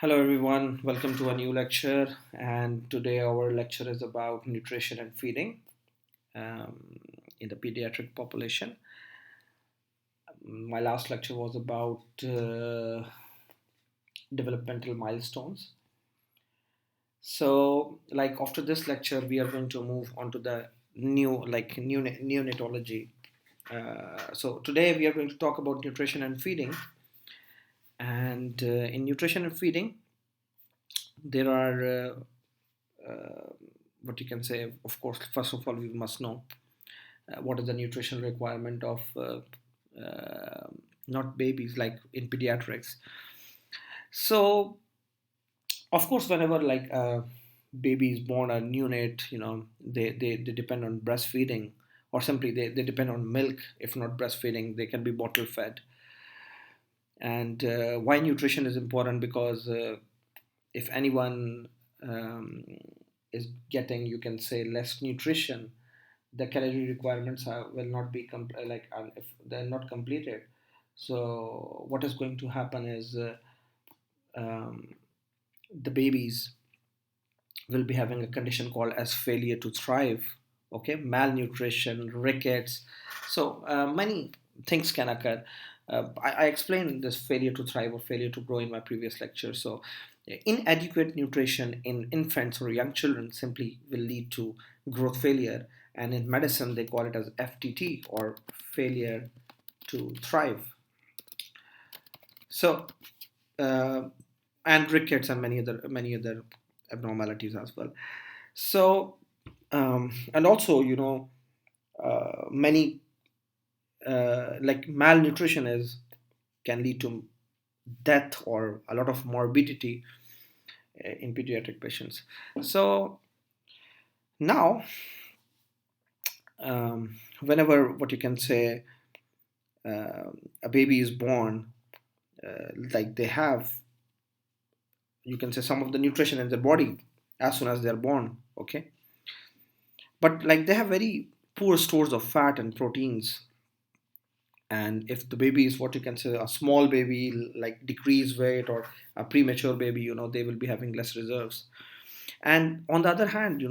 Hello everyone, welcome to a new lecture. And today our lecture is about nutrition and feeding um, in the pediatric population. My last lecture was about developmental milestones. So, like after this lecture, we are going to move on to the neonatology. So today we are going to talk about nutrition and feeding. And in nutrition and feeding, there are what you can say. Of course, first of all, we must know what is the nutritional requirement of uh, not babies, like in pediatrics. So of course, whenever like a baby is born, a neonate, they depend on breastfeeding, or simply they depend on milk. If not breastfeeding, they can be bottle fed. And why nutrition is important? Because if anyone um, is getting, you can say, less nutrition, the calorie requirements will not be if they're not completed. So what is going to happen is um, the babies will be having a condition called as failure to thrive. Okay, malnutrition, rickets. So many things can occur. I explained this failure to thrive or failure to grow in my previous lecture. So inadequate nutrition in infants or young children simply will lead to growth failure, and in medicine they call it as FTT, or failure to thrive. So uh, and rickets and many other abnormalities as well. So and also, many like malnutrition is can lead to death or a lot of morbidity in pediatric patients. So now, whenever, what you can say, a baby is born, like they have, you can say, some of the nutrition in their body as soon as they're born. Okay, but like they have very poor stores of fat and proteins. And if the baby is, what you can say, a small baby, like decreased weight, or a premature baby, they will be having less reserves. And on the other hand,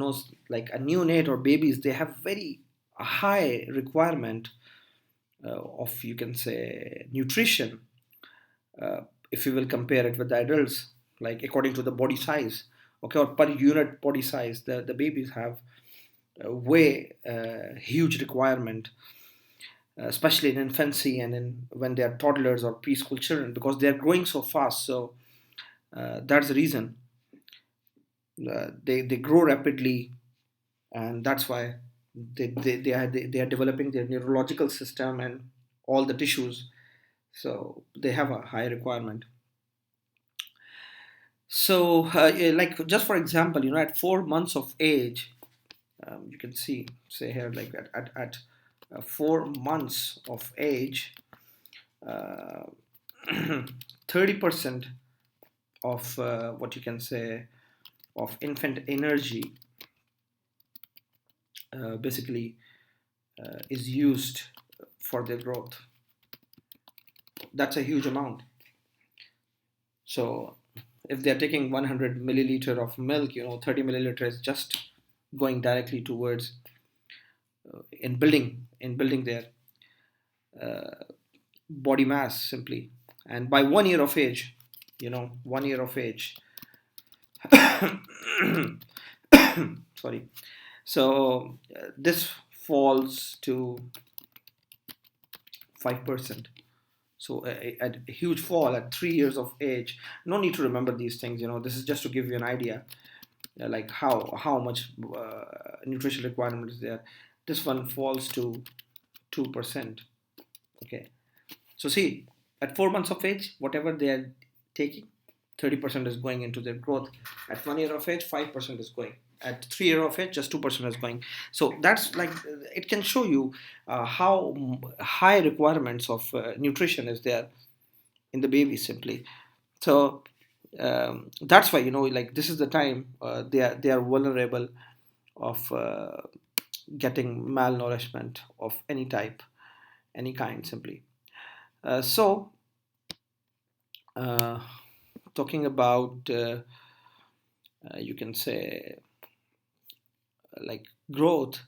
like a neonate or babies, they have very high requirement of, you can say, nutrition. uh, if you will compare it with the adults, like according to the body size, okay, or per unit body size, the babies have way huge requirement, especially in infancy and in when they are toddlers or preschool children, because they are growing so fast. So that's the reason they grow rapidly, and that's why they are developing their neurological system and all the tissues. So they have a high requirement. So yeah, like just for example, at 4 months of age, you can see, say here, like at 4 months of age, uh, 30% of what you can say, of infant energy basically is used for their growth. That's a huge amount. So if they're taking 100 milliliter of milk, 30 milliliter is just going directly towards in building their body mass simply. And by 1 year of age, 1 year of age, sorry. So this falls to 5%. So a huge fall at 3 years of age. No need to remember these things. This is just to give you an idea, like how much nutrition requirement is there. This one falls to 2%. Okay. So see, at 4 months of age, whatever they are taking, 30% is going into their growth. At 1 year of age, 5% is going. At 3 year of age, just 2% is going. So that's like, it can show you how high requirements of nutrition is there in the baby simply. So that's why, like this is the time they are vulnerable of getting malnourishment of any type, any kind simply. So uh, talking about you can say like growth.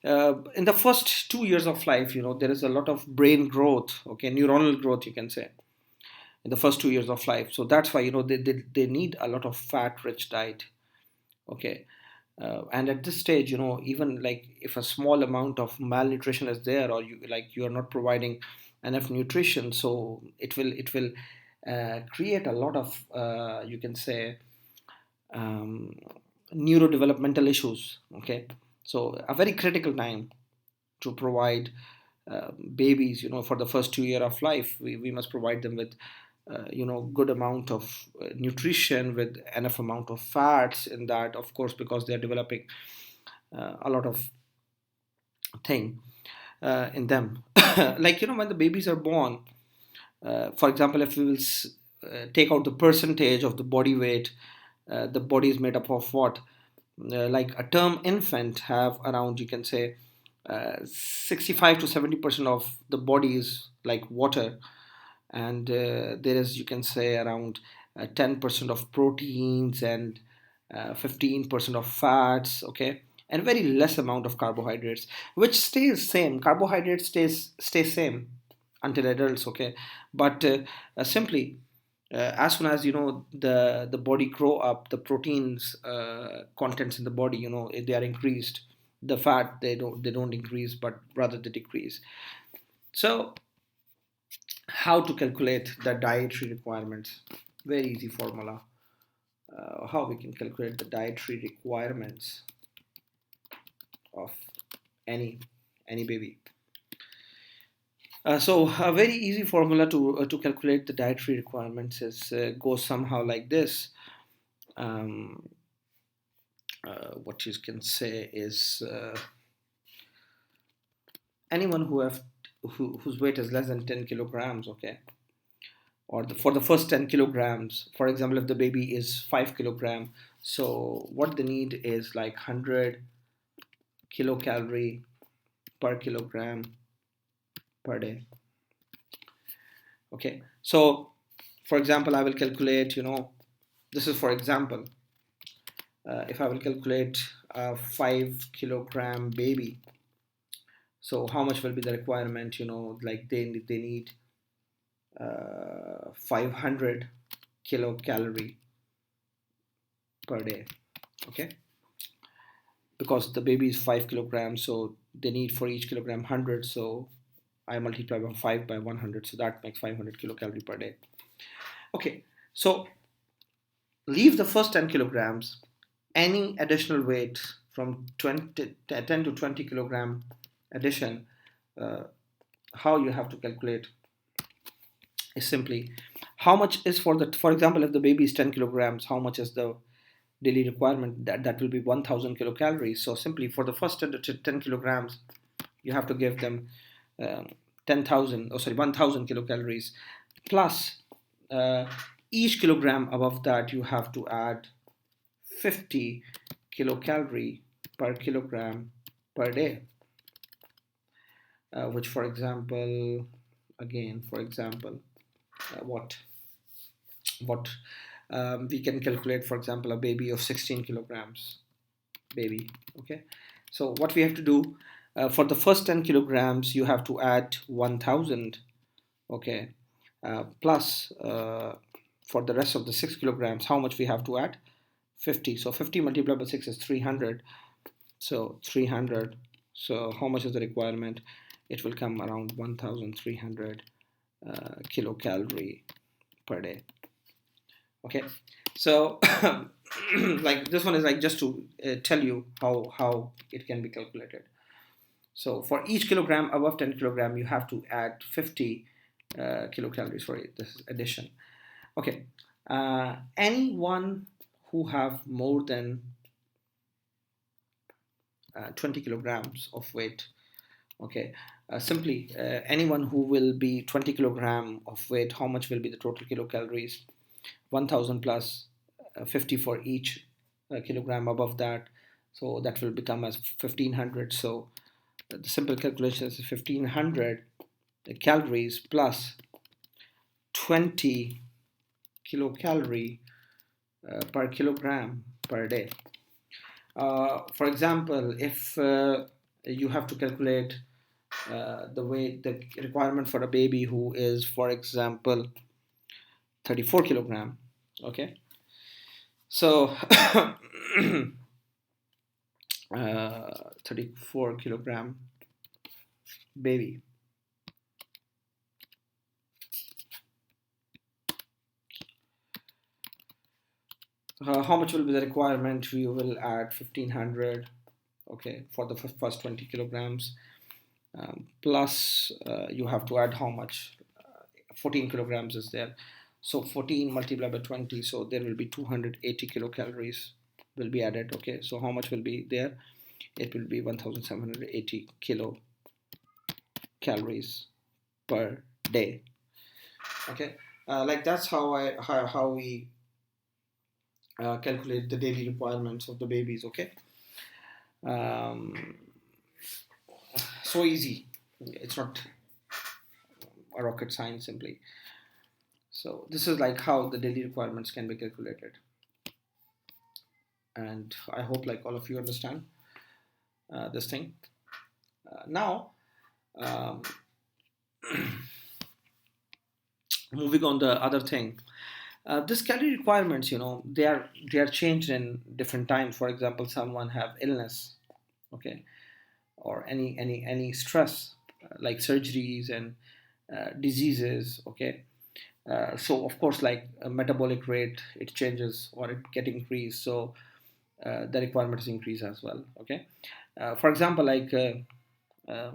In the first 2 years of life, there is a lot of brain growth, okay, neuronal growth, you can say, in the first 2 years of life. So that's why, they need a lot of fat rich diet, okay. And at this stage, even like if a small amount of malnutrition is there, or you are not providing enough nutrition, so it will create a lot of you can say um, neurodevelopmental issues, okay. So a very critical time to provide babies, for the first 2 year of life, we must provide them with good amount of nutrition, with enough amount of fats in that, of course, because they are developing a lot of thing in them. Like, when the babies are born, for example, if we will take out the percentage of the body weight, the body is made up of what? Like a term infant have around, you can say, 65 to 70% of the body is like water, and there is, you can say, around 10% of proteins, and 15% of fats, okay, and very less amount of carbohydrates, which stays same. Carbohydrates stay same until adults, okay. But simply as soon as the body grow up, the proteins contents in the body, they are increased. The fat, they don't increase, but rather they decrease. So how to calculate the dietary requirements? Very easy formula. How we can calculate the dietary requirements of any baby. So a very easy formula to calculate the dietary requirements is goes somehow like this. Um, what you can say is anyone whose weight is less than 10 kilograms, okay, or for the first 10 kilograms, for example, if the baby is 5 kilogram, so what they need is like 100 kilocalorie per kilogram per day, okay. So for example, I will calculate, this is for example, if I will calculate a 5 kilogram baby, so how much will be the requirement? Like they need 500 kilocalorie per day, okay, because the baby is 5 kilograms, so they need for each kilogram 100, so I multiply by 5 by 100, so that makes 500 kilocalorie per day, okay. So leave the first 10 kilograms. Any additional weight from 10 to 20 kilogram addition, uh, how you have to calculate is simply how much is for example, if the baby is 10 kilograms, how much is the daily requirement? That will be 1000 kilocalories. So simply for the first 10 kilograms, you have to give them 1000 kilocalories, plus uh, each kilogram above that you have to add 50 kilocalorie per kilogram per day, which for example, again, for example, what we can calculate, for example, a baby of 16 kilograms baby, okay. So what we have to do, for the first 10 kilograms you have to add 1000, okay, plus for the rest of the 6 kilograms, how much we have to add? 50. So 50 multiplied by 6 is 300. So 300. So how much is the requirement? It will come around 1300 kilocalorie per day, okay. So like this one is like just to tell you how it can be calculated. So for each kilogram above 10 kilogram, you have to add 50 kilocalories. Sorry, this is addition, okay. Anyone who have more than 20 kilograms of weight, okay, simply anyone who will be 20 kilogram of weight, how much will be the total kilocalories? 1000 plus 50 for each kilogram above that, so that will become as 1500. So the simple calculation is 1500 calories plus 20 kilocalorie per kilogram per day. For example, if you have to calculate the requirement for a baby who is, for example, 34 kilogram, okay, so 34 kilogram baby. How much will be the requirement? We will add 1500, okay, for the first 20 kilograms. Plus, you have to add how much? 14 kilograms is there. So 14 multiplied by 20, so there will be 280 kilocalories will be added, okay. So how much will be there? It will be 1780 kilocalories per day, okay. Like that's how we calculate the daily requirements of the babies, okay. um, so easy, it's not a rocket science simply. So this is like how the daily requirements can be calculated, and I hope like all of you understand this thing. Now um, moving on the other thing, this calorie requirements, they are changed in different times. For example, someone have illness, okay, or any stress, like surgeries and diseases, okay. So of course, like a metabolic rate, it changes or it get increased, so the requirements increase as well, okay. For example, like uh,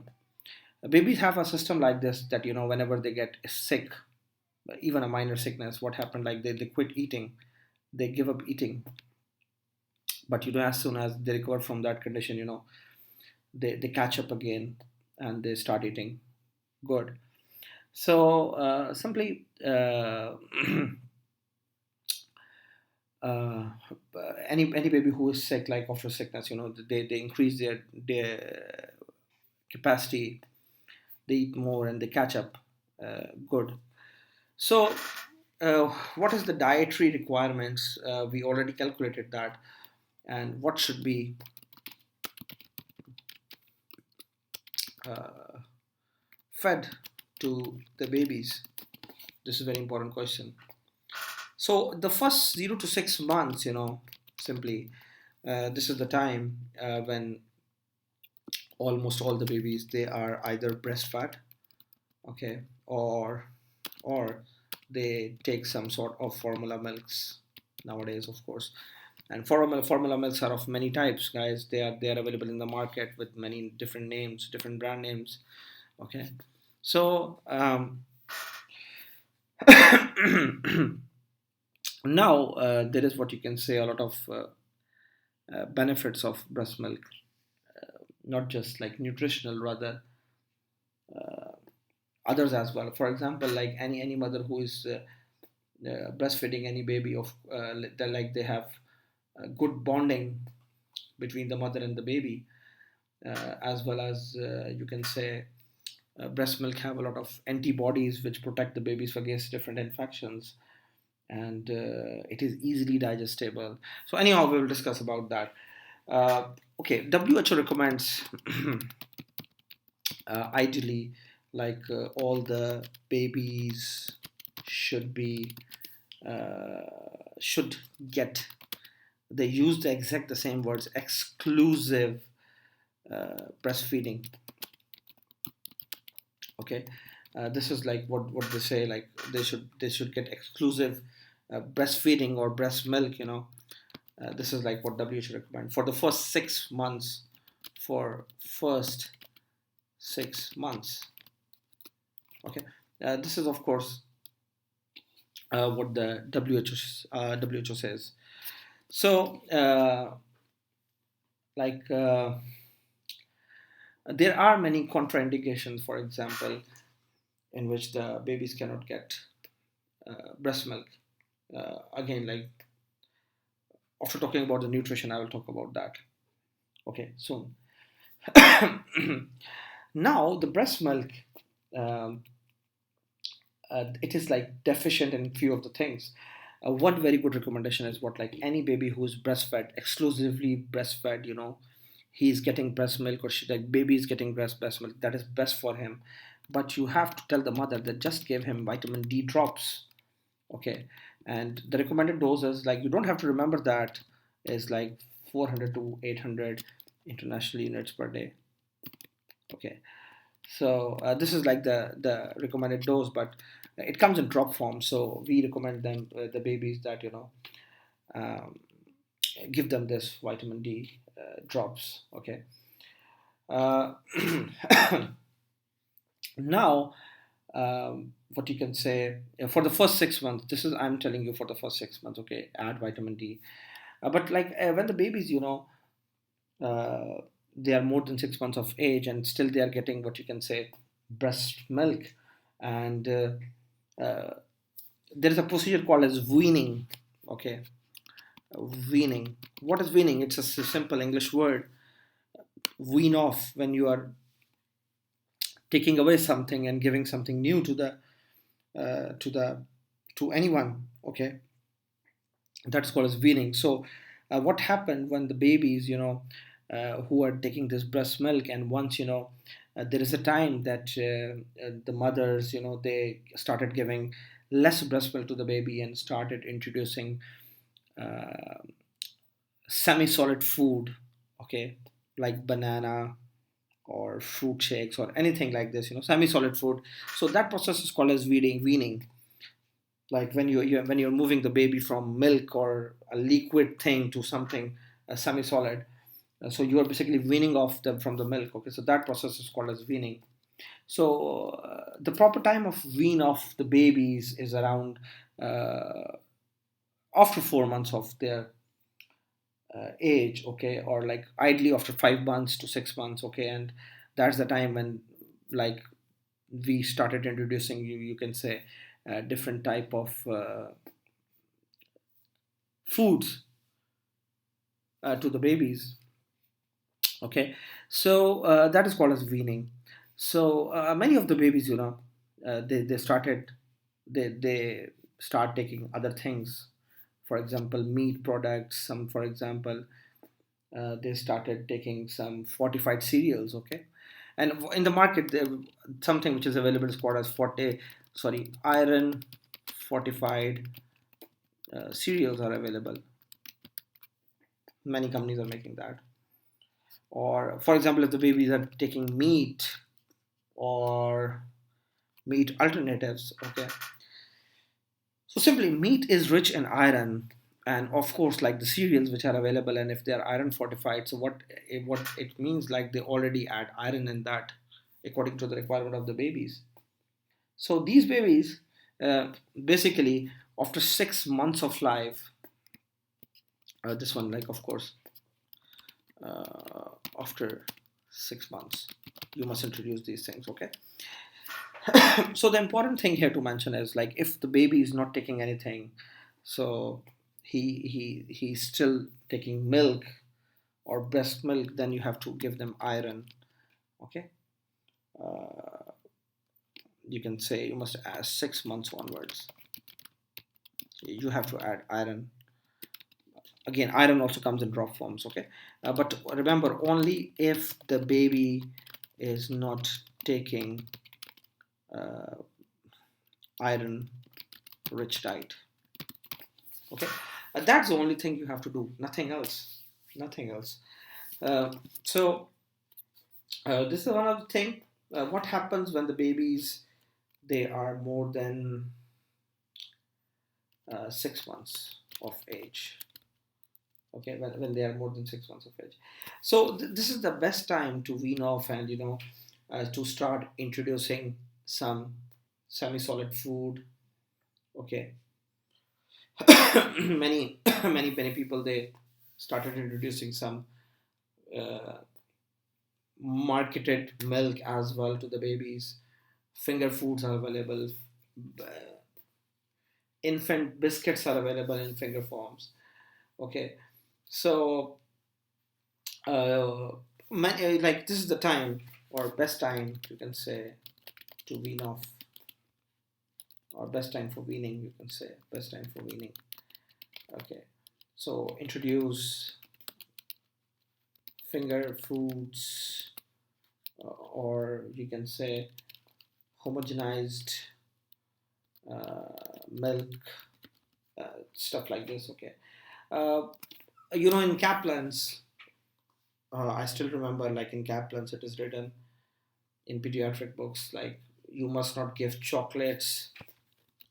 babies have a system like this, that whenever they get sick, even a minor sickness, what happened, like they quit eating, they give up eating, but as soon as they recover from that condition, they catch up again and they start eating good. So simply uh, any baby who is sick, like after sickness, they increase their capacity, they eat more and they catch up good. So what is the dietary requirements? We already calculated that, and what should be uh, fed to the babies? This is a very important question. So the first 0 to 6 months, simply this is the time when almost all the babies, they are either breastfed, okay, or they take some sort of formula milks nowadays, of course. And formula milks are of many types, guys. They are available in the market with many different names, different brand names, okay. So now there is, what you can say, a lot of benefits of breast milk, not just like nutritional, rather others as well. For example, like any mother who is breastfeeding any baby, of like they have good bonding between the mother and the baby, as well as you can say breast milk have a lot of antibodies which protect the babies against different infections, and it is easily digestible. So anyhow, we will discuss about that. Okay, WHO recommends ideally, like all the babies should be should get, they use the same words, exclusive breastfeeding, okay. This is like what they say, like they should get exclusive breastfeeding or breast milk, this is like what WHO recommend for the first 6 months, for first 6 months, okay. This is of course what the WHO says. So like there are many contraindications, for example, in which the babies cannot get breast milk. Again, like after talking about the nutrition, I will talk about that, okay, soon. Now the breast milk, um, it is like deficient in few of the things. One very good recommendation is what, like any baby who is breastfed, exclusively breastfed, he's getting breast milk, or like baby is getting breast milk, that is best for him. But you have to tell the mother that just give him vitamin D drops. Okay. And the recommended dose is, like, you don't have to remember that, is like 400 to 800 international units per day. Okay. So this is like the recommended dose, but it comes in drop form. So we recommend them, the babies, that um, give them this vitamin D drops. Okay. Uh, Now, what you can say, for the first 6 months, this is, I'm telling you, for the first 6 months, okay, add vitamin D. But like when the babies, uh, they are more than 6 months of age and still they are getting, what you can say, breast milk, and uh, there is a procedure called as weaning. Okay. Weaning. What is weaning? It's a simple English word. Wean off, when you are taking away something and giving something new to the to the to anyone. Okay. That's called as weaning. So what happened when the babies, who are taking this breast milk, and once, there is a time that the mothers, they started giving less breast milk to the baby and started introducing uh, semi-solid food. Okay. Like banana or fruit shakes or anything like this, semi-solid food. So that process is called as weaning. Like when when you're moving the baby from milk or a liquid thing to something semi-solid. So you are basically weaning off them from the milk. Okay. So that process is called as weaning. So the proper time of wean off the babies is around after 4 months of their age. Okay. Or like ideally after 5 months to 6 months. Okay. And that's the time when, like, we started introducing, you can say, different type of foods to the babies. Okay. So that is called as weaning. So many of the babies, they started, they start taking other things. For example, meat products. Some, for example, they started taking some fortified cereals. Okay. And in the market, there something which is available is called as iron fortified cereals are available. Many companies are making that. Or, for example, if the babies are taking meat or meat alternatives. Okay. So simply, meat is rich in iron, and of course, like the cereals which are available, and if they are iron fortified, so what it means, like they already add iron in that, according to the requirement of the babies. So these babies, basically, after 6 months of life, this one, like, of course, after 6 months, you must introduce these things. Okay. So the important thing here to mention is, like, if the baby is not taking anything, so he's still taking milk or breast milk, then you have to give them iron. Okay. uh, you can say you must add 6 months onwards, you have to add iron. Again, iron also comes in drop forms. Okay. But remember, only if the baby is not taking uh, iron rich diet. Okay. That's the only thing you have to do, nothing else. Nothing else. So this is one of the thing. What happens when the babies, they are more than 6 months of age? Okay. When they are more than 6 months of age, so this is the best time to wean off, and to start introducing some semi-solid food. Okay. Many people, they started introducing some uh, marketed milk as well to the babies. Finger foods are available. Infant biscuits are available in finger forms. Okay. So uh, like this is the time, or best time, you can say, to wean off or best time for weaning, you can say best time for weaning. Okay, so introduce finger foods, or you can say homogenized milk, stuff like this. Okay, uh, in Kaplan's, I still remember, like in Kaplan's, it is written in pediatric books, like you must not give chocolates.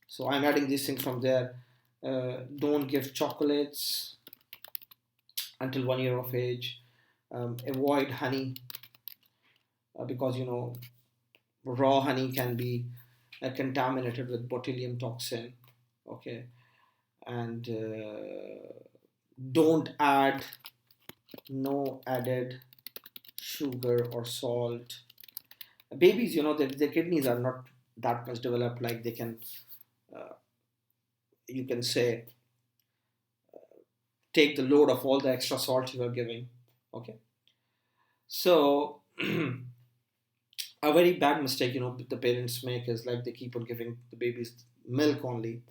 So I'm adding these things from there. Don't give chocolates until 1 year of age. Avoid honey, because raw honey can be contaminated with botulinum toxin. Okay, and don't add no added sugar or salt. Babies, their kidneys are not that much developed, like they can, uh, you can say, take the load of all the extra salt you are giving. Okay, so a very bad mistake, the parents make is like they keep on giving the babies milk only,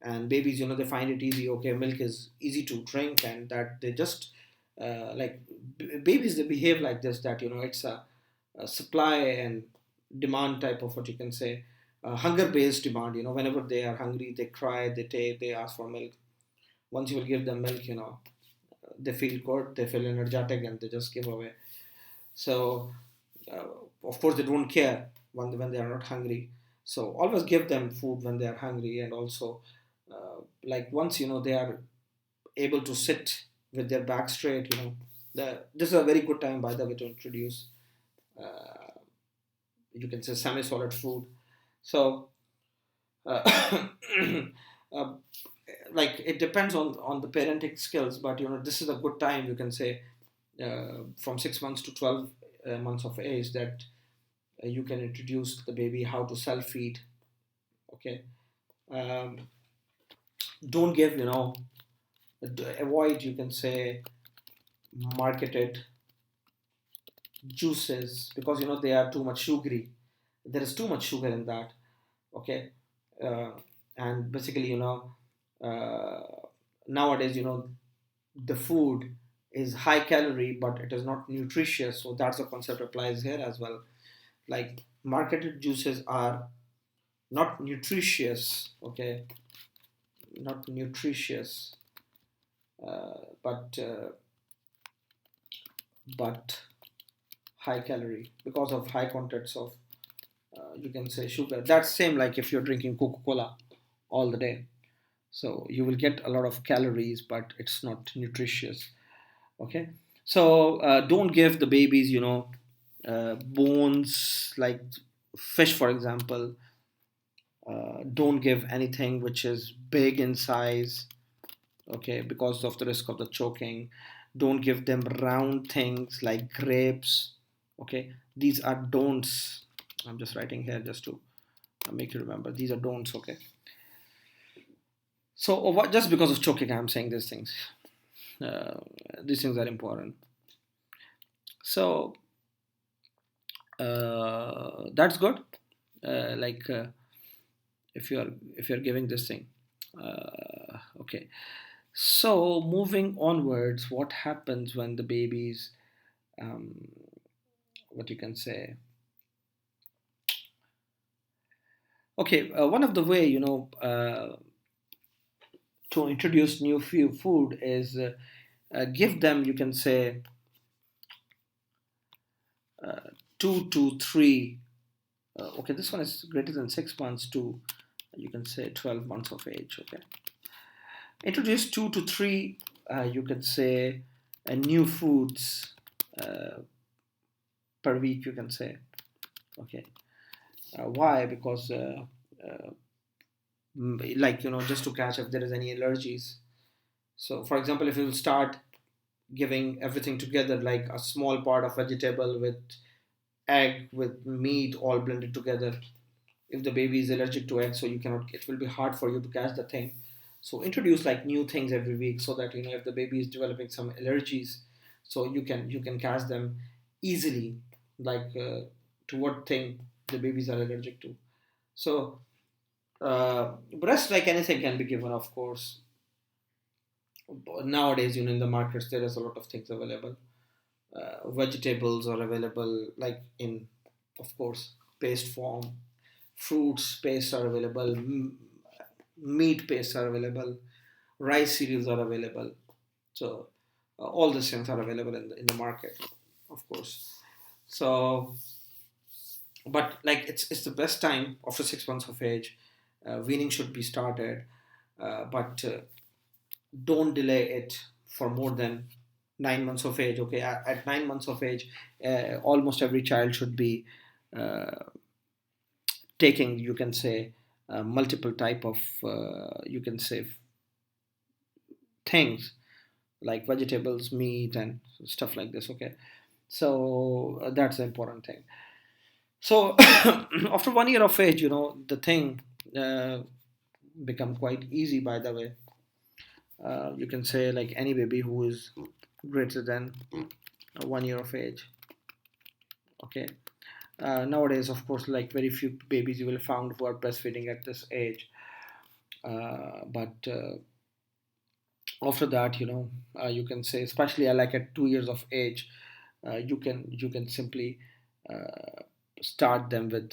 and babies, they find it easy. Okay, milk is easy to drink, and that they just like babies, they behave like this, that it's a supply and demand type of, what you can say, hunger based demand. Whenever they are hungry, they cry, they ask for milk. Once you will give them milk, they feel good, they feel energetic, and they just give away. So uh, of course they don't care when they are not hungry. So always give them food when they are hungry. And also, like once they are able to sit with their back straight, this is a very good time, by the way, to introduce, uh, you can say, semi-solid food. So uh, uh, like it depends on the parenting skills, but this is a good time, you can say, from 6 months to 12 months of age, that you can introduce the baby how to self feed. Okay, um, don't give, avoid, you can say, marketed juices, because they are too much sugary. There is too much sugar in that. Okay, uh, and basically, uh, nowadays, the food is high calorie, but it is not nutritious. So that's the concept applies here as well. Like marketed juices are not nutritious. Okay, not nutritious, but but high calorie, because of high contents of, you can say, sugar. That's same like if you're drinking Coca-Cola all the day. So you will get a lot of calories, but it's not nutritious. Okay, so don't give the babies, bones, like fish, for example. Don't give anything which is big in size. Okay, because of the risk of the choking. Don't give them round things like grapes. Okay, these are don'ts. I'm just writing here just to make you remember, these are don'ts. Okay, so what, just because of choking I'm saying these things. uh, these things are important. So that's good. Like if you're giving this thing. Okay, so moving onwards, what happens when the babies, um, what you can say, okay, one of the way, to introduce new food is, give them, you can say, uh, 2 to 3, okay, this one is greater than 6 months to, you can say, 12 months of age. Okay, introduce 2 to 3, you can say, new foods per week, you can say. Okay, why? Because like, just to catch if there is any allergies. So for example, if you start giving everything together, like a small part of vegetable with egg with meat all blended together, if the baby is allergic to egg, so you cannot, it will be hard for you to catch the thing. So introduce like new things every week, so that if the baby is developing some allergies, so you can catch them easily, like to what thing the babies are allergic to. So Breast, like anything, can be given, of course. Nowadays, in the markets, there is a lot of things available. Vegetables are available, like in, of course, paste form. Fruits paste are available. Meat paste are available. Rice cereals are available. So all these things are available in the market, of course. So, but like it's the best time after 6 months of age. Weaning should be started, but don't delay it for more than 9 months of age. Okay, at 9 months of age, almost every child should be uh, taking, you can say, multiple type of, you can say, things like vegetables, meat, and stuff like this. Okay, so that's the important thing. So after 1 year of age, the thing uh, become quite easy. By the way, you can say like any baby who is greater than 1 year of age. Okay. Nowadays, of course, like very few babies you will found who are breastfeeding at this age. But after that, you can say, especially like at 2 years of age, you can simply uh, start them with,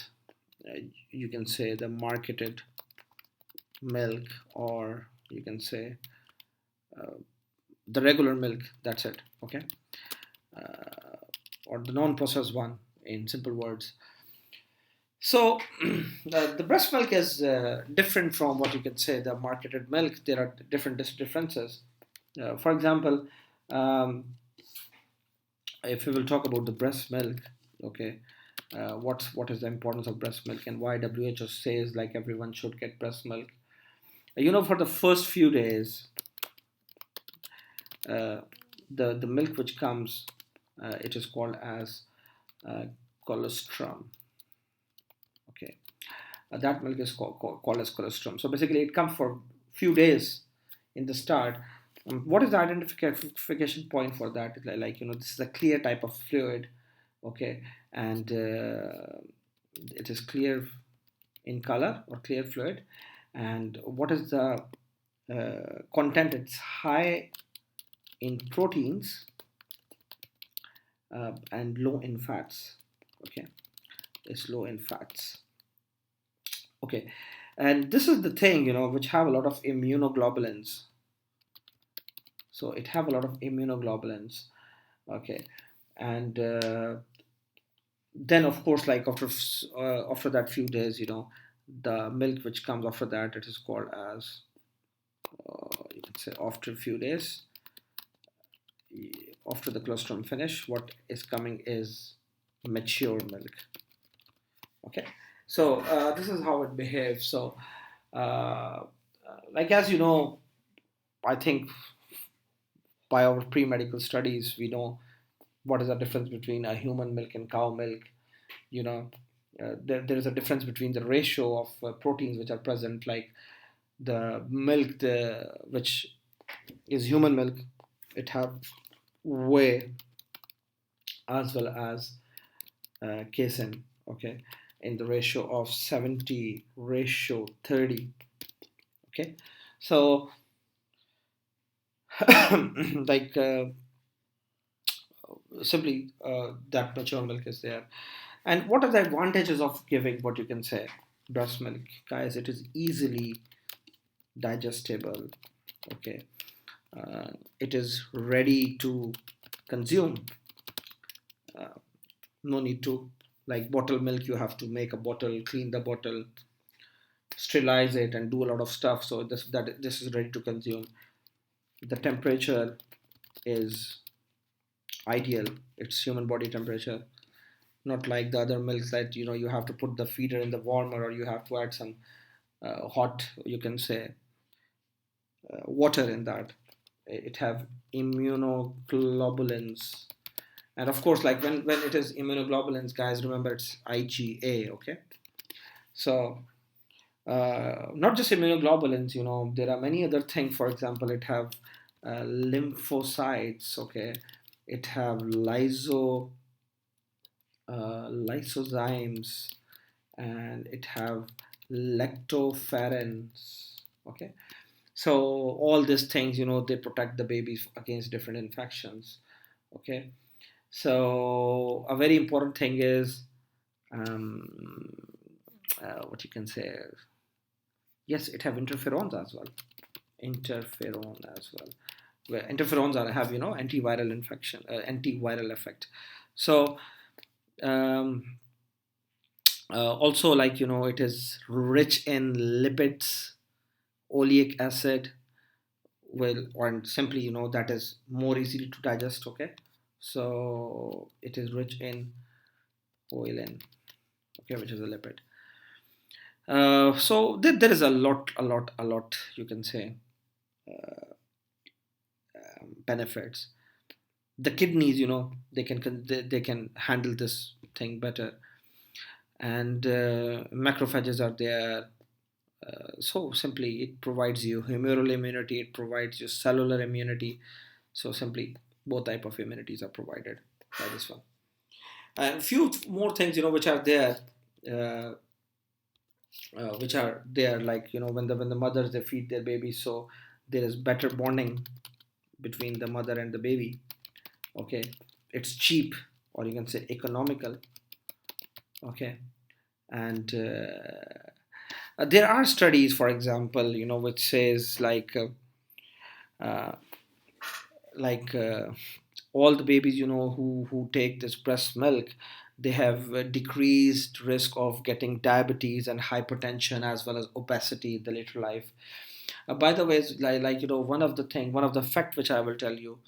uh, you can say, the marketed milk, or you can say uh, the regular milk. That's it. Okay, or the non-processed one, in simple words. So the breast milk is different from what you can say the marketed milk. There are different differences. For example, um, if we will talk about the breast milk, okay, what is the importance of breast milk and why WHO says like everyone should get breast milk? For the first few days, uh, the milk which comes, it is called as uh, colostrum. Okay, that milk is called as colostrum. So basically, it comes for few days in the start. What is the identification point for that? Like, this is a clear type of fluid, okay, and it is clear in color or clear fluid. And what is the content? It's high in proteins and low in fats. Okay, it's low in fats. Okay, and this is the thing, which have a lot of immunoglobulins. So it have a lot of immunoglobulins. Okay, and then of course, like after that few days, the milk which comes after that, it is called as, you can say, after a few days, after the colostrum finish, what is coming is mature milk. Okay, so this is how it behaves. So like, as you know, I think by our pre-medical studies, we know what is the difference between a human milk and cow milk. you know there is a difference between the ratio of proteins which are present, like the milk, which is human milk, it have whey as well as casein. Okay, in the ratio of 70:30. Okay, so like simply that mature milk is there. And what are the advantages of giving, what you can say, breast milk, guys? It is easily digestible. Okay, it is ready to consume. uh, no need to, like bottle milk, you have to make a bottle, clean the bottle, sterilize it, and do a lot of stuff. So this is ready to consume. The temperature is ideal. It's human body temperature, not like the other milks that you have to put the feeder in the warmer, or you have to add some hot, you can say, water in that. It have immunoglobulins, and of course, like when it is immunoglobulins, guys, remember it's IgA. Okay, so not just immunoglobulins, there are many other things. For example, it have lymphocytes. Okay, it have lysozymes, and it have lactoferrins. Okay, so all these things, they protect the babies against different infections. Okay, so a very important thing is, um, what you can say, yes, it have interferons as well. Interferon as well, where interferons have antiviral infection, antiviral effect. So um, also, like, it is rich in lipids, oleic acid, well, or simply, that is more easily to digest. Okay, so it is rich in oilin, okay, which is a lipid. So there is a lot you can say, benefits. The kidneys, they can handle this thing better, and macrophages are there. So simply, it provides you humoral immunity, it provides you cellular immunity. So simply, both type of immunities are provided by this one. And few more things, which are there, uh, like, when the mothers, they feed their babies, so there is better bonding between the mother and the baby. Okay, it's cheap, or you can say economical. Okay, and there are studies, for example, which says uh, like all the babies, who take this breast milk, they have a decreased risk of getting diabetes and hypertension, as well as obesity in the later life. By the way, like, one of the fact which I will tell you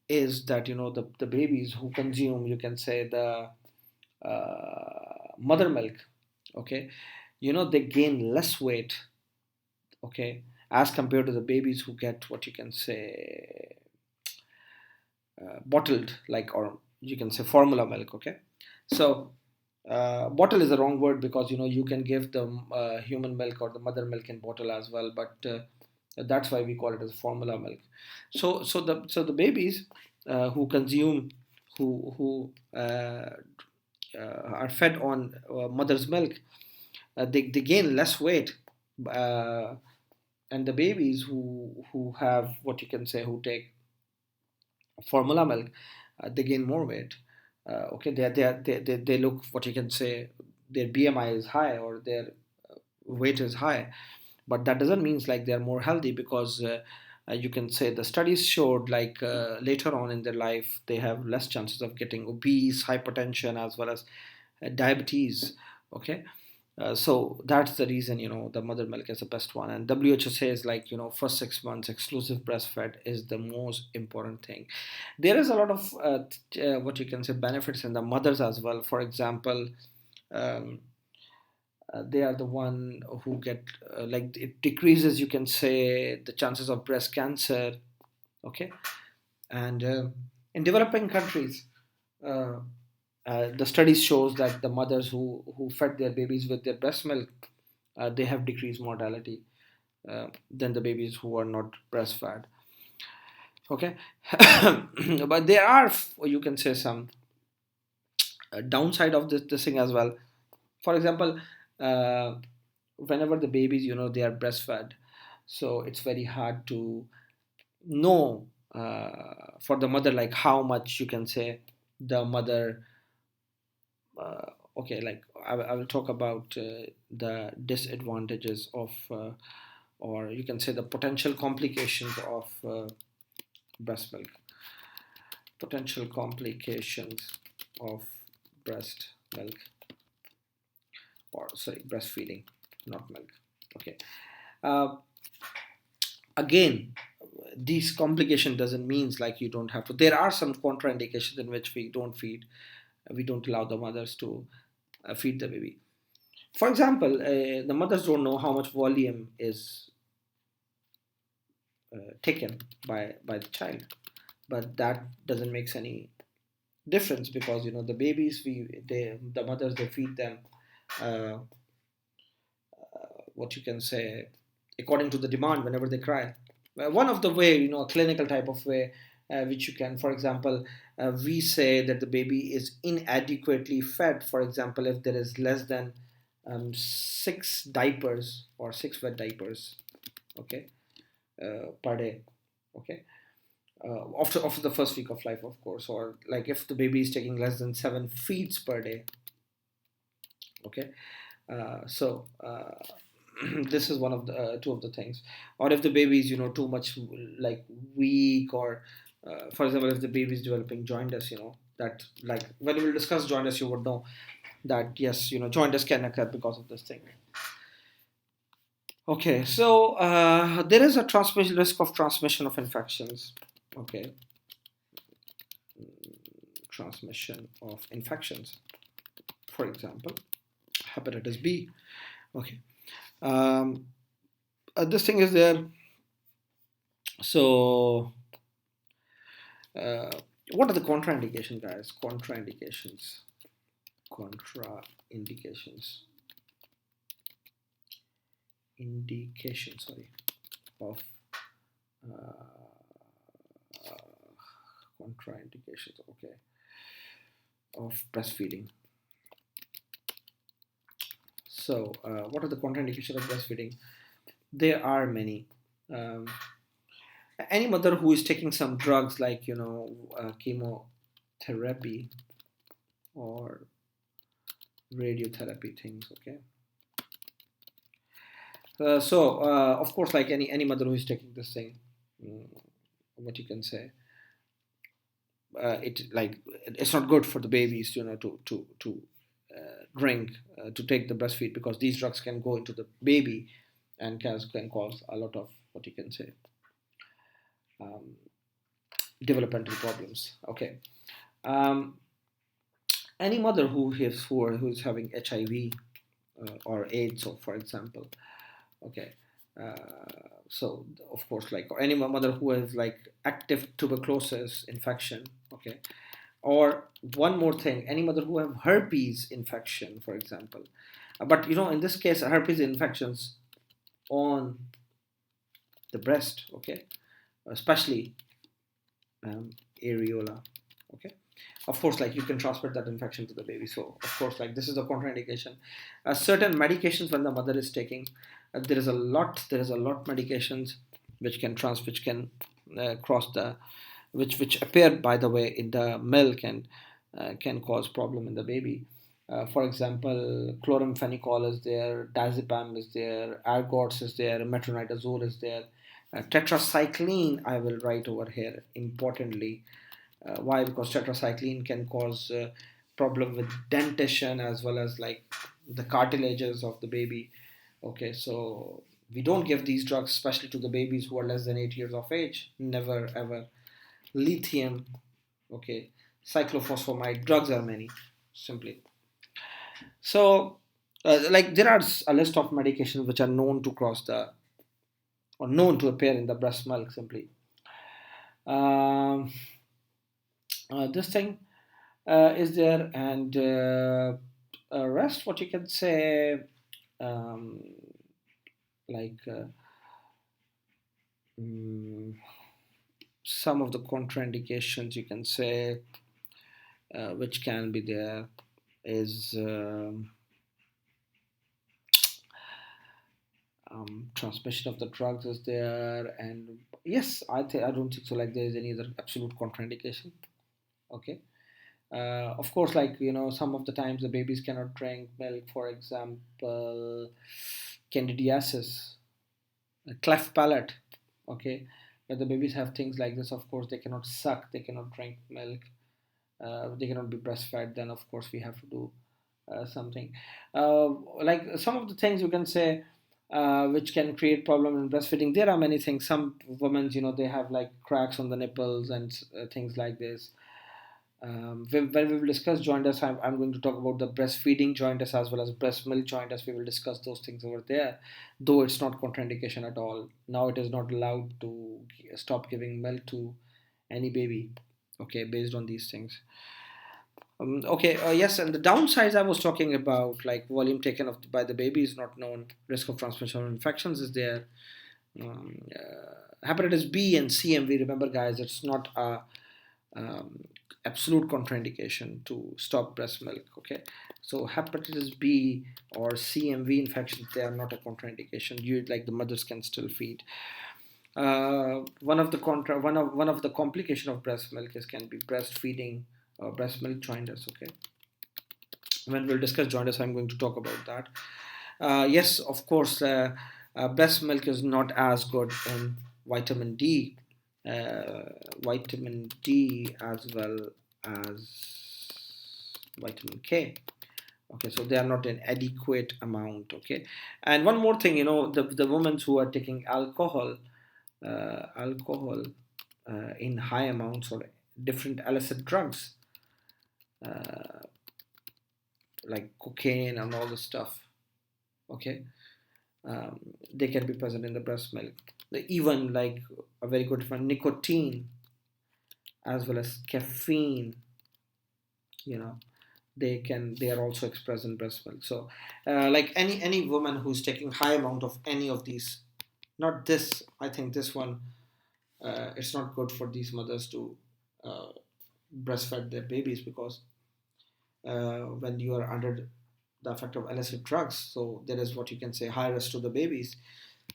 is that, the babies who consume, you can say, the mother milk, okay, they gain less weight, okay, as compared to the babies who get, what you can say, bottled, like, or you can say formula milk. Okay, so bottle is the wrong word, because you can give the human milk or the mother milk in bottle as well, but that's why we call it as formula milk. So the babies who consume, who are fed on mother's milk, they gain less weight, uh, and the babies who have, what you can say, who take formula milk, they gain more weight. Okay, they look, what you can say, their BMI is high, or their weight is high, but that doesn't mean like they're more healthy, because you can say the studies showed, like, later on in their life, they have less chances of getting obese, hypertension, as well as diabetes. Okay, so that's the reason, the mother milk is the best one, and WHO says, like, first 6 months exclusive breastfed is the most important thing. There is a lot of what you can say, benefits in the mothers as well. For example, um, they are the one who get, like, it decreases, you can say, the chances of breast cancer. Okay, and in developing countries, uh, the studies shows that the mothers who fed their babies with their breast milk, they have decreased mortality than the babies who are not breastfed. Okay, but there are, you can say, some downside of this thing as well. For example, uh, whenever the babies, they are breastfed, so it's very hard to know, for the mother, like, how much, you can say, the mother, okay, like, I will talk about the disadvantages of, or you can say, the potential complications of breast milk. Potential complications of breast milk, or sorry, breastfeeding, not milk. Okay, uh, again, these complication doesn't means like you don't have to. There are some contraindications in which we don't allow the mothers to feed the baby. For example, the mothers don't know how much volume is taken by the child, but that doesn't make any difference, because the babies, the mothers, they feed them, uh, what you can say, according to the demand whenever they cry. One of the way, a clinical type of way, which you can, for example, we say that the baby is inadequately fed. For example, if there is less than 6 diapers or 6 wet diapers, okay, per day, okay, after the first week of life, of course, or like if the baby is taking less than 7 feeds per day, okay. So this is one of the two of the things. Or if the baby is too much like weak, or for example, if the baby is developing jaundice, that, like, when we will discuss jaundice, you would know that yes, jaundice can occur because of this thing. Okay, so there is a transmission risk of transmission of infections. Okay, transmission of infections, for example, hepatitis B. Okay, um, this thing is there. So, uh, what are the contraindications, guys? Contraindications. Contraindications. Indication, sorry, of contraindications. Okay, of breastfeeding. So, what are the contraindications of breastfeeding? There are many. Um, any mother who is taking some drugs like chemotherapy or radiotherapy things, okay. So of course, like any mother who is taking this thing, mm, what you can say, it's not good for the babies, to drink, to take the breastfeed, because these drugs can go into the baby and can cause a lot of, what you can say, um, developmental problems. Okay. Um, any mother who is having HIV or AIDS, or for example, okay. So of course, like, or any mother who has like active tuberculosis infection, okay, or one more thing, any mother who have herpes infection, for example. But in this case, herpes infections on the breast, okay, especially areola, okay. Of course, like, you can transfer that infection to the baby. So of course, like, this is a contraindication. Certain medications when the mother is taking, there is a lot medications which can cross the, which appear, by the way, in the milk, and can cause problem in the baby. For example, chloramphenicol is there, diazepam is there, ergots is there, metronidazole is there, tetracycline I will write over here importantly. Why? Because tetracycline can cause problem with dentition, as well as like the cartilages of the baby. Okay, so we don't give these drugs, especially to the babies who are less than 8 years of age. Never ever. Lithium, okay, cyclophosphamide, drugs are many, simply. So, like, there are a list of medications which are known to cross the, or known to appear in the breast milk, simply. Um, this thing is there, and rest, what you can say, um, like, mm, some of the contraindications, you can say, which can be there, is transmission of the drugs is there. And yes, I don't think so, like, there is any other absolute contraindication, okay. Of course, like, some of the times the babies cannot drink milk, for example, candidiasis, a cleft palate, okay. When the babies have things like this, of course they cannot suck, they cannot drink milk, they cannot be breastfed, then of course we have to do something. uh, like, some of the things you can say, which can create problem in breastfeeding, there are many things. Some women, they have like cracks on the nipples and things like this. When we will discuss jaundice, I'm going to talk about the breastfeeding jaundice as well as breast milk jaundice. We will discuss those things over there, though it's not contraindication at all. Now it is not allowed to stop giving milk to any baby, okay, based on these things. Okay, yes, and the downsides I was talking about, like volume taken of by the baby is not known, risk of transmission of infections is there. Hepatitis B and CMV, remember guys, it's not a absolute contraindication to stop breast milk. Okay, so hepatitis B or CMV infections, they are not a contraindication. You, like, the mothers can still feed. One of the complication of breast milk is can be breastfeeding or breast milk jaundice. Okay, when we'll discuss jaundice, I'm going to talk about that. Yes, of course, breast milk is not as good in vitamin D, uh, vitamin D as well as vitamin K. Okay, so they are not in adequate amount. Okay, and one more thing, the women who are taking alcohol in high amounts or different illicit drugs uh, like cocaine and all this stuff. Okay, they can be present in the breast milk. Even like a very good one, nicotine as well as caffeine, you know, they are also expressed in breast milk. So, like any woman who's taking high amount of any of these, not this, I think this one, it's not good for these mothers to uh, breastfeed their babies because when you are under the effect of illicit drugs, so there is what you can say high risk to the babies.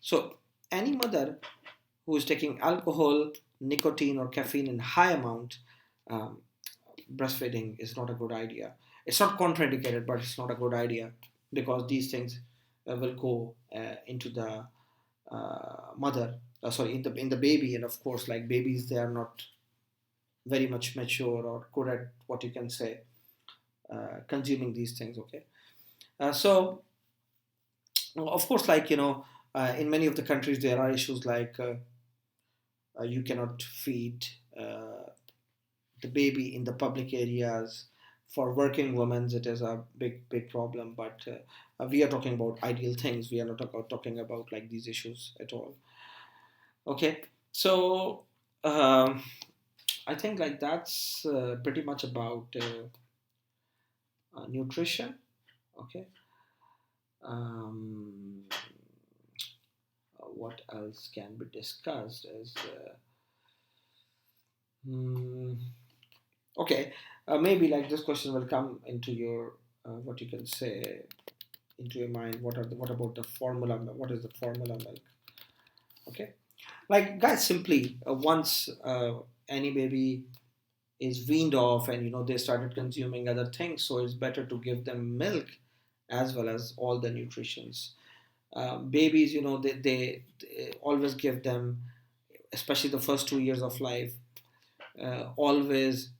So any mother who is taking alcohol, nicotine, or caffeine in high amount, um, breastfeeding is not a good idea. It's not contraindicated, but it's not a good idea because these things will go into the mother. Sorry, in the baby, and of course, like babies, they are not very much mature or good at what you can say consuming these things. Okay, so of course, like in many of the countries, there are issues like you cannot feed uh, the baby in the public areas. For working women, it is a big problem. But we are talking about ideal things. We are not talking about like these issues at all. Okay, so um, I think like that's pretty much about nutrition. Okay, um, what else can be discussed is hmm, okay, maybe like this question will come into your what you can say into your mind. What about the formula? What is the formula milk? Okay, like guys, simply once any baby is weaned off and they started consuming other things, so it's better to give them milk as well as all the nutritions. Babies, they always give them, especially the first 2 years of life, always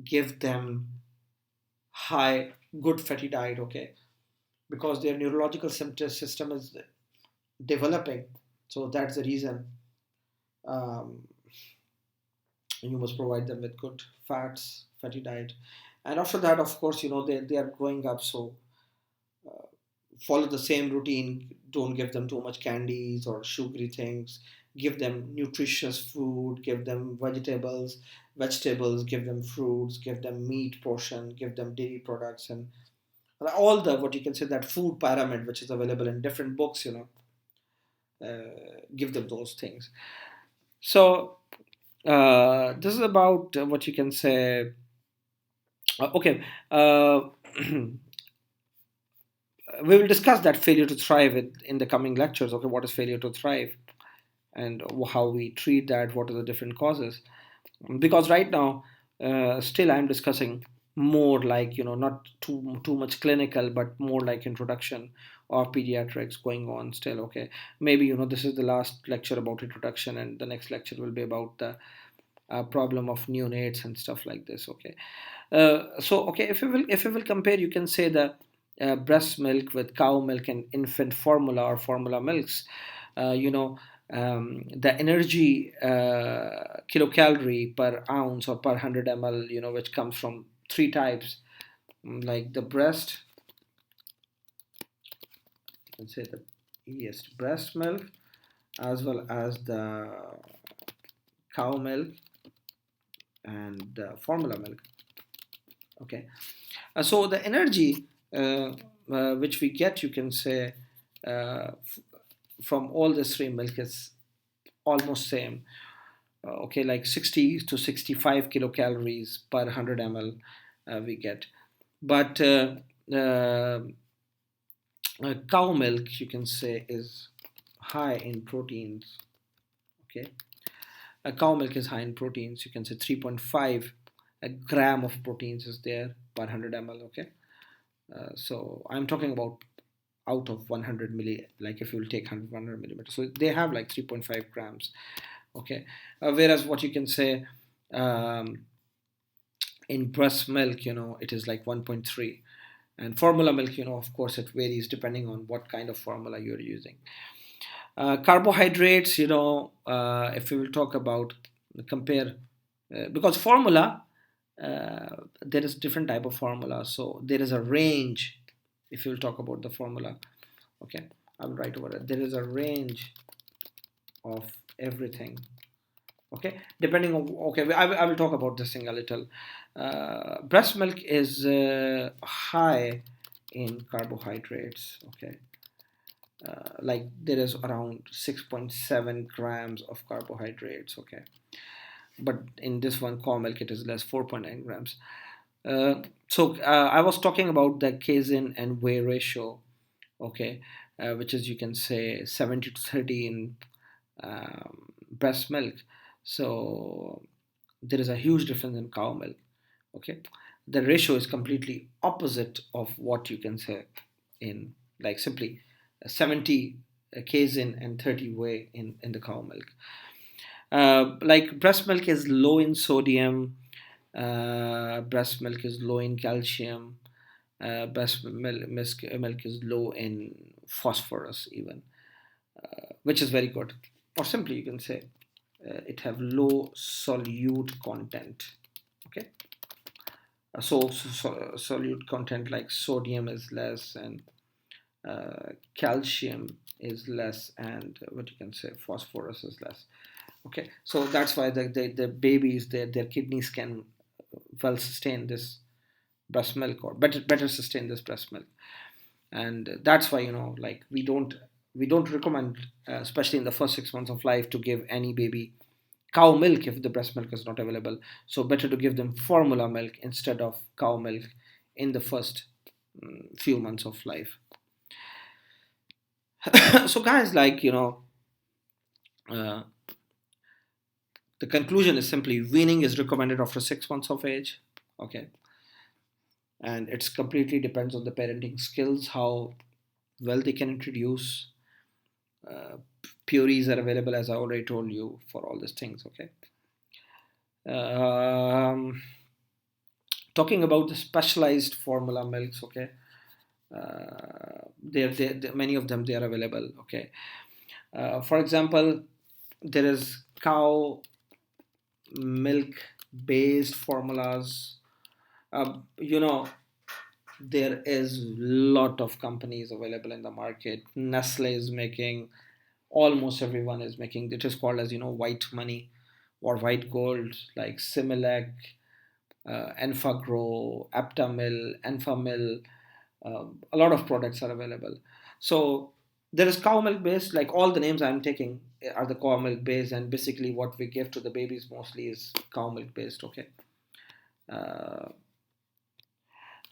give them high good fatty diet. Okay, because their neurological system is developing, so that's the reason um, you must provide them with good fatty diet. And after that, of course, they are growing up, so follow the same routine. Don't give them too much candies or sugary things. Give them nutritious food, give them vegetables, give them fruits, give them meat portion, give them dairy products, and all the what you can say that food pyramid which is available in different books, give them those things. So this is about what you can say. Okay, we will discuss that failure to thrive in the coming lectures. Okay, what is failure to thrive, and how we treat that? What are the different causes? Because right now, still I'm discussing more like not too much clinical, but more like introduction of pediatrics going on still. Okay, maybe this is the last lecture about introduction, and the next lecture will be about the problem of neonates and stuff like this. Okay, so okay, if we will compare, you can say the breast milk with cow milk and infant formula or formula milks. uh, you know the energy kilocalorie per ounce or per 100 ml, which comes from three types, like the breast, you can say the yes, breast milk as well as the cow milk and formula milk. Okay, so the energy which we get, you can say, uh, f- from all the three milk is almost same. okay, like 60 to 65 kilocalories per 100 ml we get. But uh, cow milk, you can say, is high in proteins. Okay, cow milk is high in proteins. You can say 3.5 a gram of proteins is there per 100 ml. Okay, so I'm talking about out of 100 milli, like if you will take 100 millimeters, so they have like 3.5 grams. Okay, whereas what you can say, um, in breast milk, it is like 1.3. And formula milk, of course it varies depending on what kind of formula you're using. Carbohydrates, if we will talk about, compare, because formula, there is different type of formula, so there is a range. If you will talk about the formula, okay, I will write over it. There is a range of everything, okay, depending on, okay, I will talk about this thing a little. Breast milk is high in carbohydrates, okay, like there is around 6.7 grams of carbohydrates, okay, but in this one cow milk it is less, 4.9 grams. I was talking about the casein and whey ratio, okay, which is, you can say, 70 to 30 in breast milk. So there is a huge difference in cow milk, okay. The ratio is completely opposite of what you can say in, like, simply 70 casein and 30 whey in the cow milk. Like breast milk is low in sodium, breast milk is low in calcium, breast milk is low in phosphorus even, which is very good. Or simply you can say it have low solute content. Okay, solute content, like sodium is less, and calcium is less, and what you can say, phosphorus is less. Okay, so that's why the babies, their kidneys can well sustain this breast milk, or better sustain this breast milk. And that's why, like, we don't recommend, especially in the first 6 months of life, to give any baby cow milk if the breast milk is not available. So better to give them formula milk instead of cow milk in the first few months of life. So guys, like, uh, the conclusion is simply weaning is recommended after 6 months of age. Okay, and it's completely depends on the parenting skills, how well they can introduce. uh, Purees are available, as I already told you, for all these things. Okay, um, talking about the specialized formula milks. Okay, many of them, they are available. Okay, for example, there is cow milk based formulas. You know, there is lot of companies available in the market. Nestle is making, almost everyone is making. It is called as, white money or white gold, like Similac, Enfagro, Aptamil, Enfamil. A lot of products are available. So there is cow milk based, like all the names I'm taking are the cow milk based, and basically what we give to the babies mostly is cow milk based. Okay. Uh,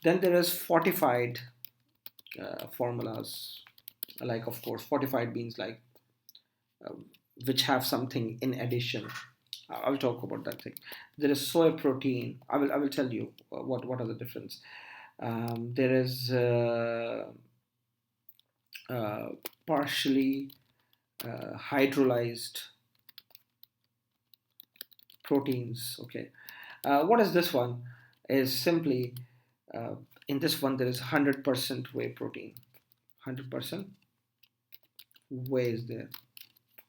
then there is fortified formulas, like, of course, fortified means like, uh, which have something in addition. I will talk about that thing. There is soy protein. I will tell you what are the difference. There is uh, partially hydrolyzed proteins. Okay, what is this one? Is simply, uh, in this one there is 100% whey protein. 100% whey is there,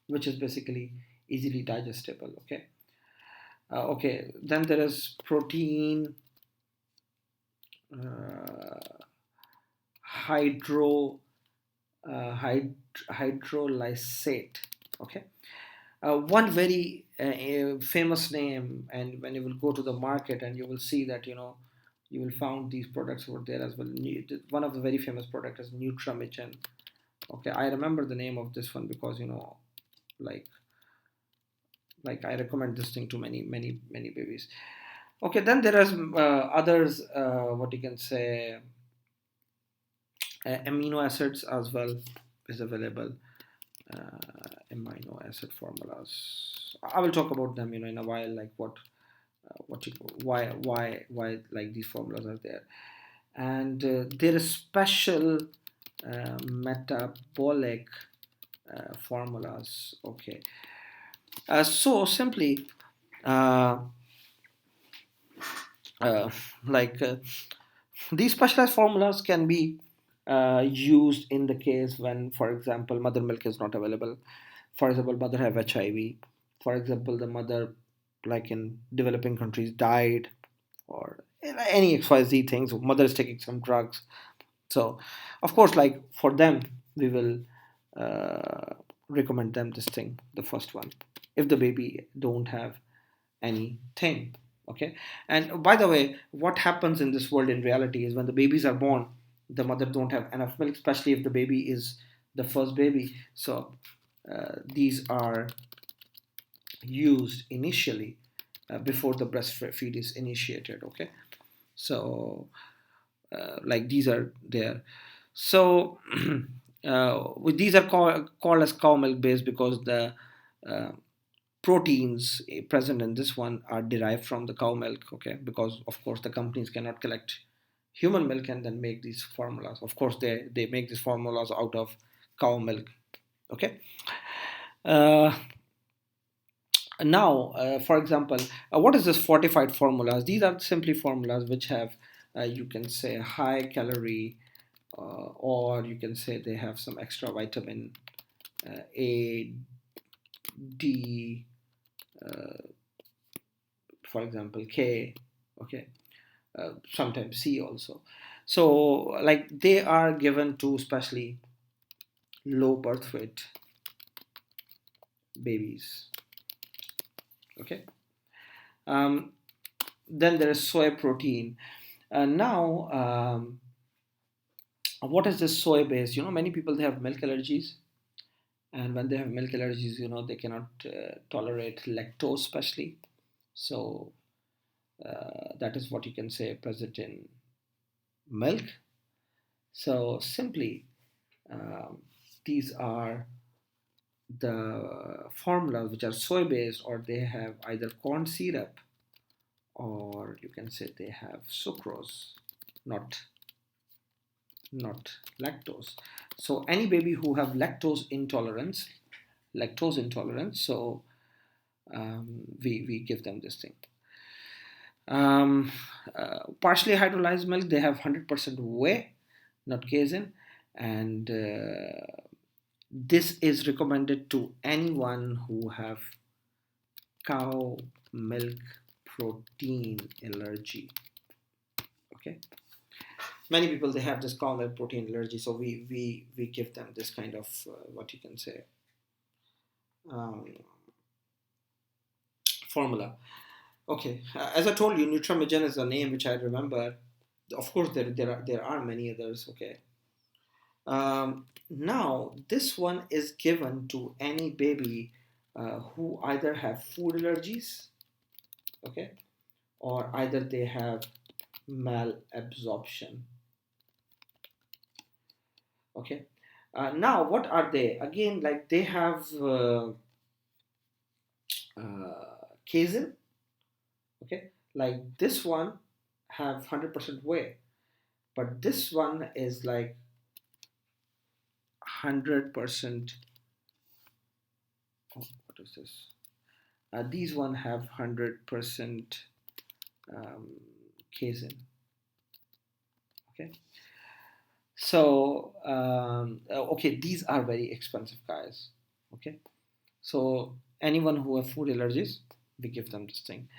which is basically easily digestible. Okay. Okay, then there is protein uh, hydro hydrolysate. Okay, one very famous name, and when you will go to the market and you will see that, you will found these products over there as well. One of the very famous product is Nutramigen. Okay, I remember the name of this one because, like, Like I recommend this thing to many babies. Okay, then there is others, what you can say, amino acids as well is available. Amino acid formulas. I will talk about them, in a while, like what you, why like these formulas are there, and there is special metabolic formulas. Okay, so simply, uh, uh, like these specialized formulas can be used in the case when, for example, mother milk is not available. For example, mother have HIV. For example, the mother, like in developing countries, died, or any XYZ things. Mother is taking some drugs. So, of course, like for them, we will uh, recommend them this thing, the first one, if the baby don't have anything. Okay, and by the way, what happens in this world in reality is when the babies are born, the mother don't have enough milk, especially if the baby is the first baby. So these are used initially before the breastfeed is initiated. Okay, so like these are there. So these are called as cow milk based because the uh, proteins present in this one are derived from the cow milk. Okay, because of course the companies cannot collect human milk and then make these formulas. Of course they make these formulas out of cow milk. Okay, uh, now for example, what is this fortified formulas? These are simply formulas which have you can say high calorie, or you can say they have some extra vitamin A, D, uh, for example K. Okay, sometimes C also. So like they are given to especially low birth weight babies. Okay, um, then there is soy protein. Now what is this soy based? Many people, they have milk allergies, and when they have milk allergies, they cannot tolerate lactose especially. So that is what you can say present in milk. So simply, um, these are the formulas which are soy based, or they have either corn syrup, or you can say they have sucrose, not not lactose. So any baby who have lactose intolerance, so we give them this thing. Partially hydrolyzed milk, they have 100% whey, not casein, and this is recommended to anyone who have cow milk protein allergy. Okay, many people, they have this cow milk protein allergy, so we give them this kind of what you can say um, formula. Okay, as I told you, Nutramigen is the name which I remember. Of course, there are many others. Okay, now this one is given to any baby who either have food allergies, okay, or either they have malabsorption. Okay, now what are they? Again, like they have casein. Okay, like this one have 100% whey, but this one is like 100%. Oh, what is this? These one have 100% casein. Okay, so okay, these are very expensive, guys. Okay, so anyone who have food allergies, we give them this thing.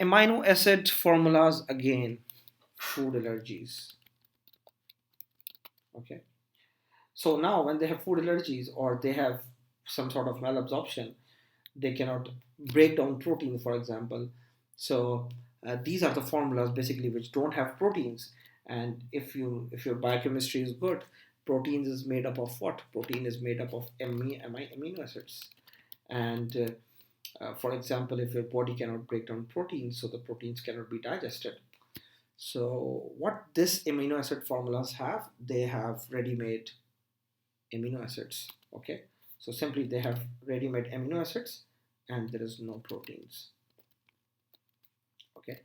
Amino acid formulas, again, food allergies. Okay, so now when they have food allergies or they have some sort of malabsorption, they cannot break down protein, for example. So these are the formulas basically which don't have proteins. And if your biochemistry is good, proteins is made up of what? Protein is made up of amino acids. And For example, if your body cannot break down proteins, so the proteins cannot be digested. So what this amino acid formulas have, they have ready-made amino acids. Okay, so simply they have ready-made amino acids, and there is no proteins. Okay,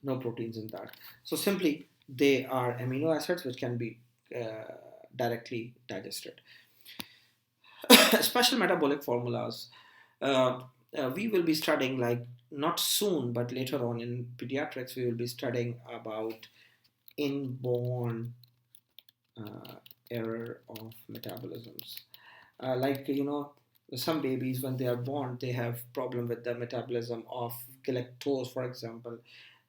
no proteins in that. So simply they are amino acids which can be directly digested. Special metabolic formulas. Uh, we will be studying, like, not soon, but later on in pediatrics, we will be studying about inborn uh, error of metabolisms. Like, some babies when they are born, they have problem with the metabolism of galactose, for example.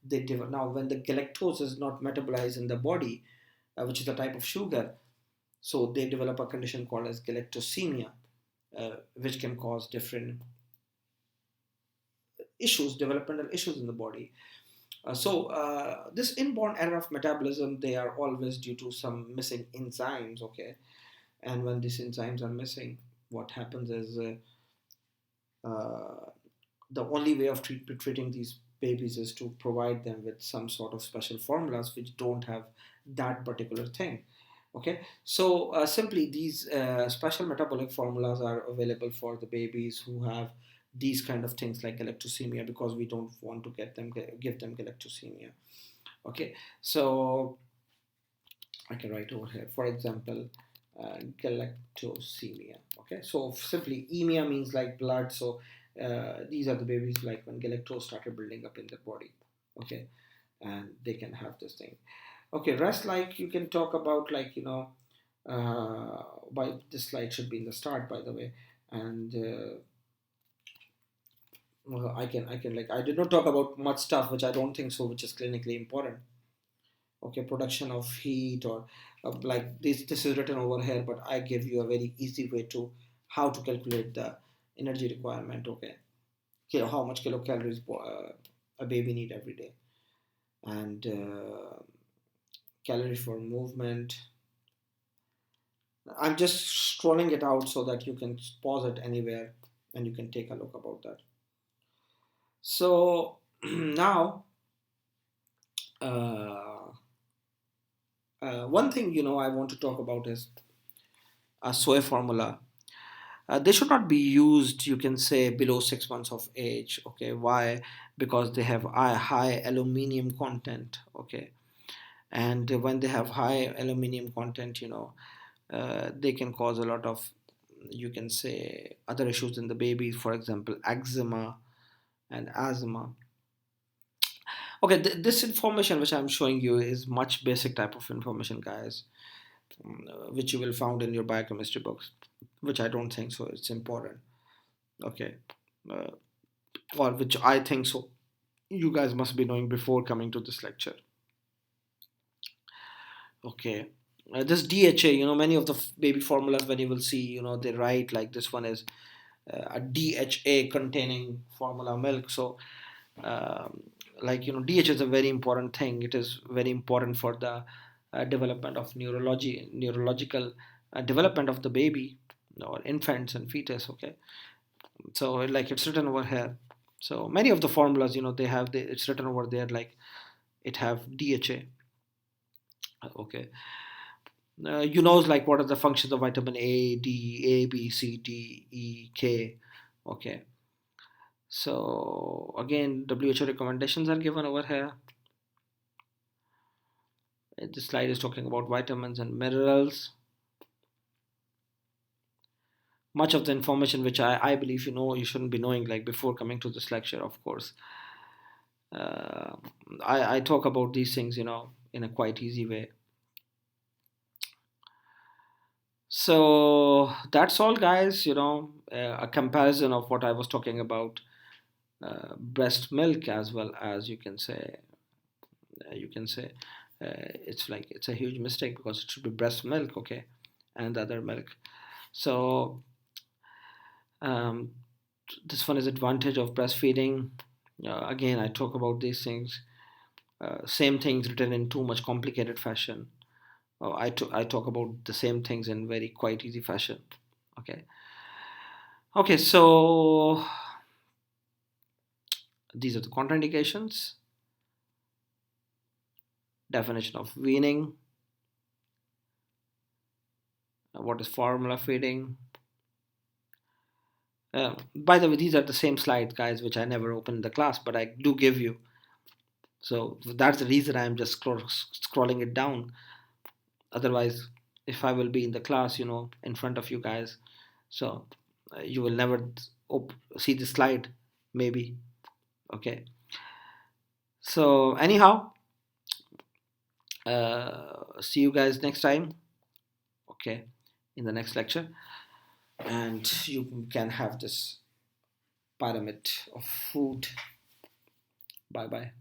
Now when the galactose is not metabolized in the body, which is a type of sugar, so they develop a condition called as galactosemia, which can cause different issues, developmental issues in the body. This inborn error of metabolism, they are always due to some missing enzymes. Okay, and when these enzymes are missing, what happens is uh, the only way of treating these babies is to provide them with some sort of special formulas which don't have that particular thing. Okay, so simply these special metabolic formulas are available for the babies who have these kind of things like galactosemia, because we don't want to give them galactosemia. Okay, so I can write over here, for example, galactosemia. Okay, so simply emia means like blood. So these are the babies like when galactose started building up in their body. Okay, and they can have this thing. Okay, rest, like you can talk about, like, by this slide should be in the start, by the way. And well, I can like, I did not talk about much stuff which I don't think so, which is clinically important. Okay, production of heat, or like this is written over here, but I give you a very easy way to how to calculate the energy requirement. Okay, how much kilocalories a baby need every day, and calorie for movement. I'm just scrolling it out so that you can pause it anywhere and you can take a look about that. So now, uh, one thing I want to talk about is a soy formula. They should not be used, you can say, below 6 months of age. Okay, why? Because they have a high aluminum content. Okay, and when they have high aluminum content, they can cause a lot of, you can say, other issues in the baby, for example, eczema and asthma. Okay, this information which I'm showing you is much basic type of information, guys, which you will found in your biochemistry books, which I don't think so it's important. Okay, uh, or which I think so you guys must be knowing before coming to this lecture. Okay, this DHA, many of the baby formulas, when you will see, they write like this one is a DHA containing formula milk. So um, like, DHA is a very important thing. It is very important for the development of neurological development of the baby or infants and fetus. Okay, so like it's written over here. So many of the formulas, it's written over there, like it have DHA. Okay, like what are the functions of vitamin A, D, A, B, C, D, E, K. Okay, so again, WHO recommendations are given over here. This slide is talking about vitamins and minerals. Much of the information which I believe you shouldn't be knowing, like before coming to this lecture, of course. Uh, I talk about these things, in a quite easy way. So that's all, guys. A comparison of what I was talking about, breast milk, as well as you can say it's like it's a huge mistake because it should be breast milk, okay, and the other milk. So um, this one is advantage of breastfeeding. Again, I talk about these things. Same things written in too much complicated fashion. I talk about the same things in very quite easy fashion. Okay. Okay. So These are the contraindications. Definition of weaning. What is formula feeding? By the way, these are the same slides, guys, which I never opened in the class, but I do give you. So that's the reason I'm just scrolling it down. Otherwise, if I will be in the class, in front of you guys, so you will never see the slide, maybe. Okay. So anyhow, see you guys next time. Okay, in the next lecture, and you can have this pyramid of food. Bye bye.